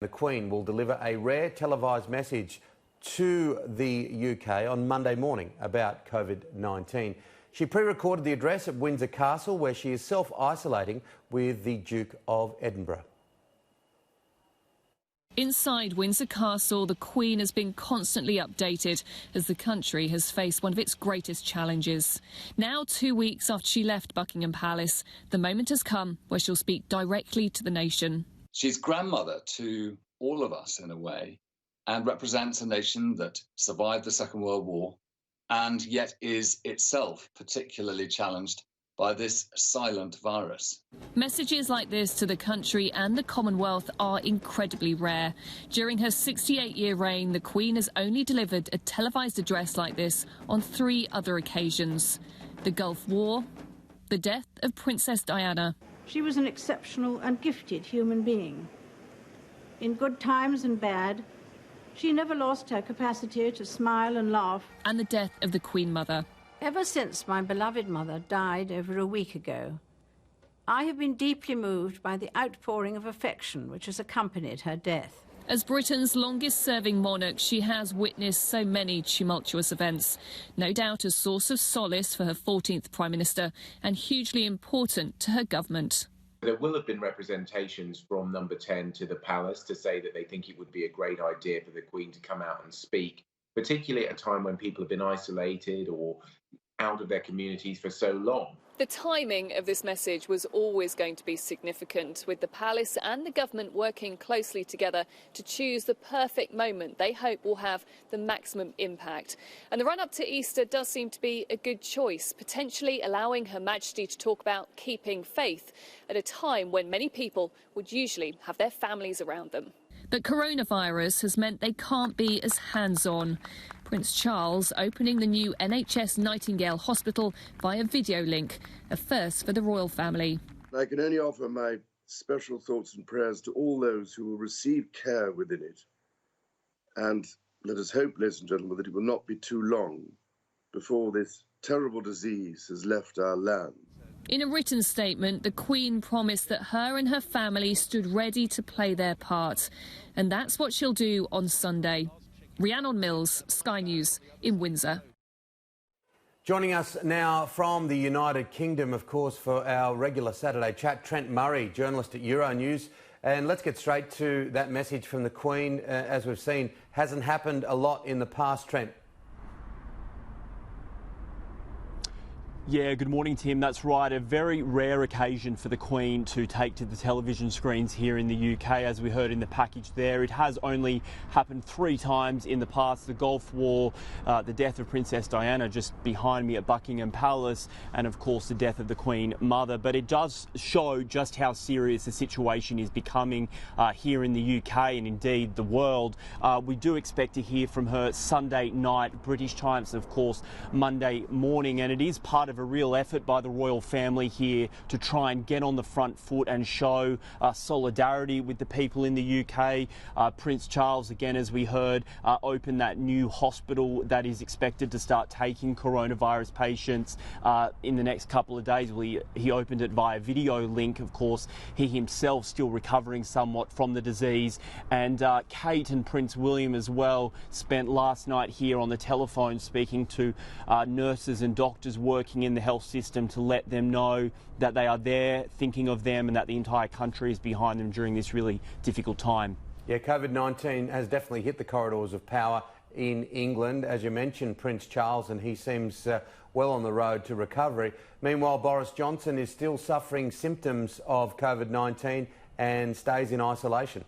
The Queen will deliver a rare televised message to the UK on Monday morning about COVID-19. She pre-recorded the address at Windsor Castle, where she is self-isolating with the Duke of Edinburgh. Inside Windsor Castle, the Queen has been constantly updated as the country has faced one of its greatest challenges. Now, 2 weeks after she left Buckingham Palace, the moment has come where she'll speak directly to the nation. She's grandmother to all of us in a way, and represents a nation that survived the Second World War and yet is itself particularly challenged by this silent virus. Messages like this to the country and the Commonwealth are incredibly rare. During her 68-year reign, the Queen has only delivered a televised address like this on 3 other occasions: the Gulf War, the death of Princess Diana. She was an exceptional and gifted human being. In good times and bad, she never lost her capacity to smile and laugh. And the death of the Queen Mother. Ever since my beloved mother died over a week ago, I have been deeply moved by the outpouring of affection which has accompanied her death. As Britain's longest-serving monarch, she has witnessed so many tumultuous events. No doubt a source of solace for her 14th Prime Minister and hugely important to her government. There will have been representations from Number 10 to the Palace to say that they think it would be a great idea for the Queen to come out and speak, particularly at a time when people have been isolated or out of their communities for so long. The timing of this message was always going to be significant, with the Palace and the government working closely together to choose the perfect moment they hope will have the maximum impact. And the run-up to Easter does seem to be a good choice, potentially allowing Her Majesty to talk about keeping faith at a time when many people would usually have their families around them. But coronavirus has meant they can't be as hands-on. Prince Charles opening the new NHS Nightingale Hospital via video link, a first for the royal family. I can only offer my special thoughts and prayers to all those who will receive care within it. And let us hope, ladies and gentlemen, that it will not be too long before this terrible disease has left our land. In a written statement, the Queen promised that her and her family stood ready to play their part. And that's what she'll do on Sunday. Rhiannon Mills, Sky News in Windsor. Joining us now from the United Kingdom, of course, for our regular Saturday chat, Trent Murray, journalist at Euronews. And let's get straight to that message from the Queen. As we've seen, hasn't happened a lot in the past, Trent. Yeah, good morning, Tim. That's right. A very rare occasion for the Queen to take to the television screens here in the UK, as we heard in the package there. It has only happened 3 times in the past: the Gulf War, the death of Princess Diana just behind me at Buckingham Palace, and of course the death of the Queen Mother. But it does show just how serious the situation is becoming here in the UK and indeed the world. We do expect to hear from her Sunday night British time, so of course Monday morning, and it is part of a real effort by the royal family here to try and get on the front foot and show solidarity with the people in the UK. Prince Charles, again, as we heard, opened that new hospital that is expected to start taking coronavirus patients in the next couple of days. He opened it via video link. Of course, he himself still recovering somewhat from the disease. And Kate and Prince William as well spent last night here on the telephone speaking to nurses and doctors working in the health system to let them know that they are there, thinking of them, and that the entire country is behind them during this really difficult time. Yeah, COVID-19 has definitely hit the corridors of power in England. As you mentioned, Prince Charles, and he seems well on the road to recovery. Meanwhile, Boris Johnson is still suffering symptoms of COVID-19 and stays in isolation.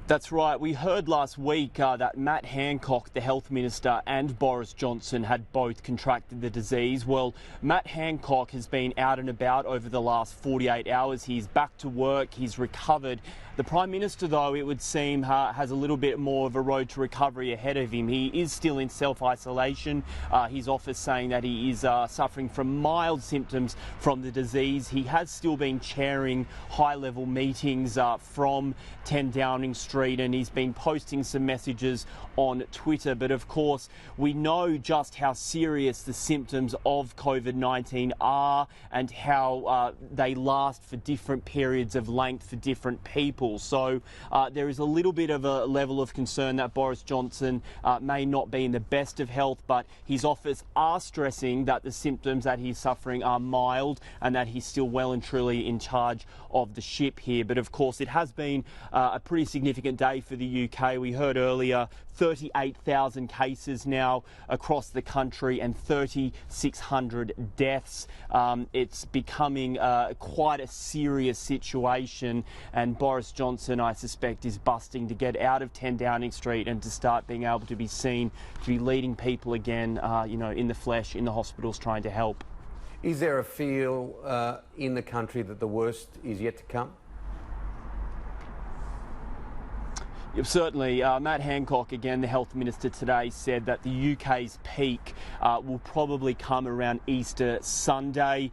That's right. We heard last week that Matt Hancock, the health minister, and Boris Johnson had both contracted the disease. Well, Matt Hancock has been out and about over the last 48 hours. He's back to work. He's recovered. The Prime Minister, though, it would seem, has a little bit more of a road to recovery ahead of him. He is still in self-isolation. His office saying that he is suffering from mild symptoms from the disease. He has still been chairing high-level meetings from 10 Downing Street Street, and he's been posting some messages on Twitter. But of course, we know just how serious the symptoms of COVID-19 are and how they last for different periods of length for different people. So there is a little bit of a level of concern that Boris Johnson may not be in the best of health, but his office are stressing that the symptoms that he's suffering are mild and that he's still well and truly in charge of the ship here. But of course, it has been a pretty significant day for the UK. We heard earlier 38,000 cases now across the country and 3,600 deaths. It's becoming quite a serious situation, and Boris Johnson, I suspect, is busting to get out of 10 Downing Street and to start being able to be seen to be leading people again, in the flesh, in the hospitals, trying to help. Is there a feel in the country that the worst is yet to come? Certainly. Matt Hancock, again, the Health Minister today, said that the UK's peak will probably come around Easter Sunday.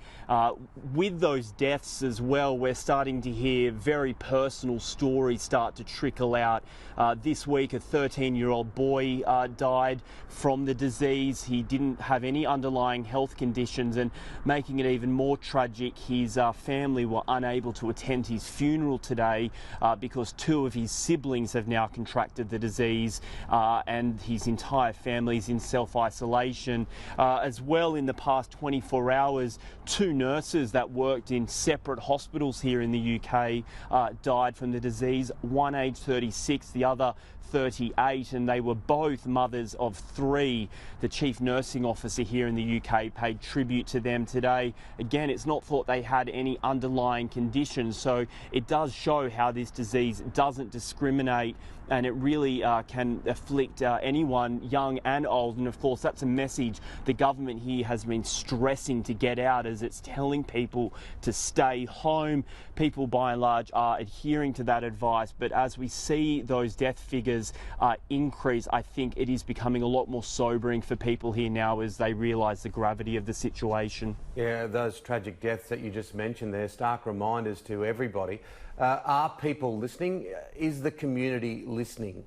With those deaths as well, we're starting to hear very personal stories start to trickle out. This week, a 13-year-old boy died from the disease. He didn't have any underlying health conditions, and making it even more tragic, his family were unable to attend his funeral today because two of his siblings have now contracted the disease, and his entire family is in self-isolation. As well, in the past 24 hours, two nurses that worked in separate hospitals here in the UK died from the disease, one aged 36, the other 38, and they were both mothers of three. The chief nursing officer here in the UK paid tribute to them today. Again, it's not thought they had any underlying conditions, so it does show how this disease doesn't discriminate, and it really can afflict anyone, young and old. And of course, that's a message the government here has been stressing to get out, as it's telling people to stay home. People by and large are adhering to that advice, but as we see those death figures increase, I think it is becoming a lot more sobering for people here now as they realise the gravity of the situation. Yeah, those tragic deaths that you just mentioned there, stark reminders to everybody. Are people listening? Is the community listening?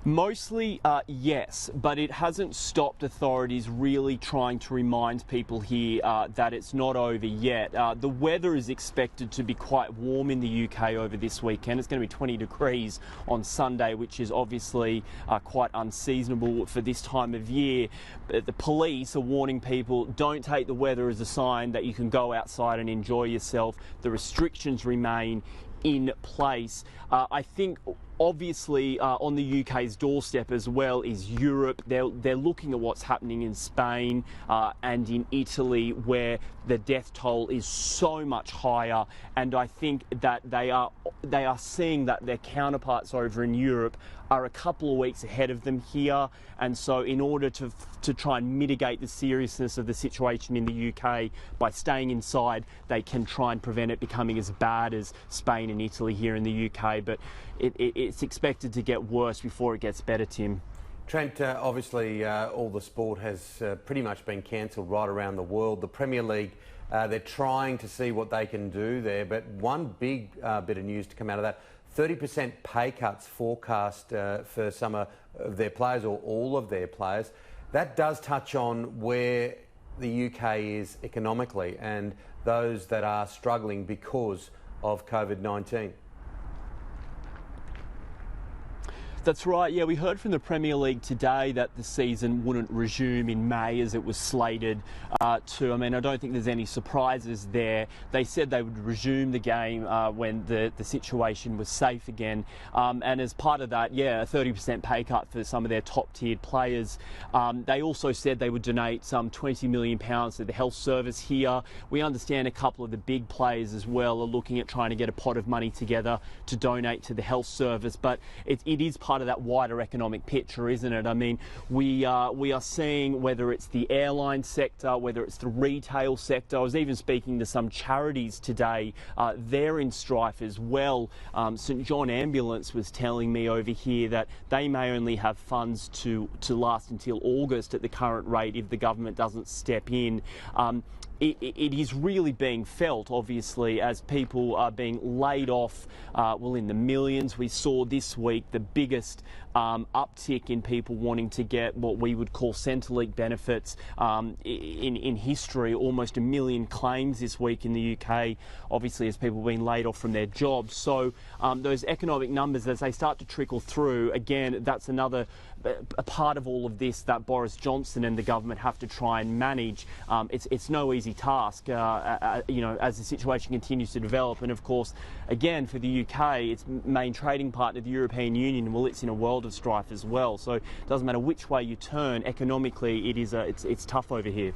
Mostly, yes, but it hasn't stopped authorities really trying to remind people here that it's not over yet. The weather is expected to be quite warm in the UK over this weekend. It's going to be 20 degrees on Sunday, which is obviously quite unseasonable for this time of year. But the police are warning people, don't take the weather as a sign that you can go outside and enjoy yourself. The restrictions remain in place. I think obviously on the UK's doorstep as well is Europe. They're looking at what's happening in Spain and in Italy, where the death toll is so much higher, and I think that they are seeing that their counterparts over in Europe are a couple of weeks ahead of them here, and so in order to try and mitigate the seriousness of the situation in the UK by staying inside, they can try and prevent it becoming as bad as Spain and Italy here in the UK. But it's expected to get worse before it gets better, Tim. Trent, obviously all the sport has pretty much been cancelled right around the world. The Premier League, they're trying to see what they can do there, but one big bit of news to come out of that, 30% pay cuts forecast for some of their players, or all of their players. That does touch on where the UK is economically and those that are struggling because of COVID-19. That's right, yeah, we heard from the Premier League today that the season wouldn't resume in May as it was slated to. I mean, I don't think there's any surprises there. They said they would resume the game when the situation was safe again. And as part of that, yeah, a 30% pay cut for some of their top-tiered players. They also said they would donate some £20 million to the health service here. We understand a couple of the big players as well are looking at trying to get a pot of money together to donate to the health service, but it is part of that wider economic picture, isn't it? I mean, we are seeing, whether it's the airline sector, whether it's the retail sector. I was even speaking to some charities today. They're in strife as well. St John Ambulance was telling me over here that they may only have funds to last until August at the current rate if the government doesn't step in. it is really being felt, obviously, as people are being laid off, in the millions. We saw this week the biggest uptick in people wanting to get what we would call Centrelink benefits in history. Almost 1 million claims this week in the UK, obviously, as people have been laid off from their jobs. So those economic numbers, as they start to trickle through, again, that's another a part of all of this that Boris Johnson and the government have to try and manage. It's no easy task, as the situation continues to develop. And of course, again, for the UK, its main trading partner, the European Union, well, it's in a world of strife as well. So it doesn't matter which way you turn, economically, it's tough over here.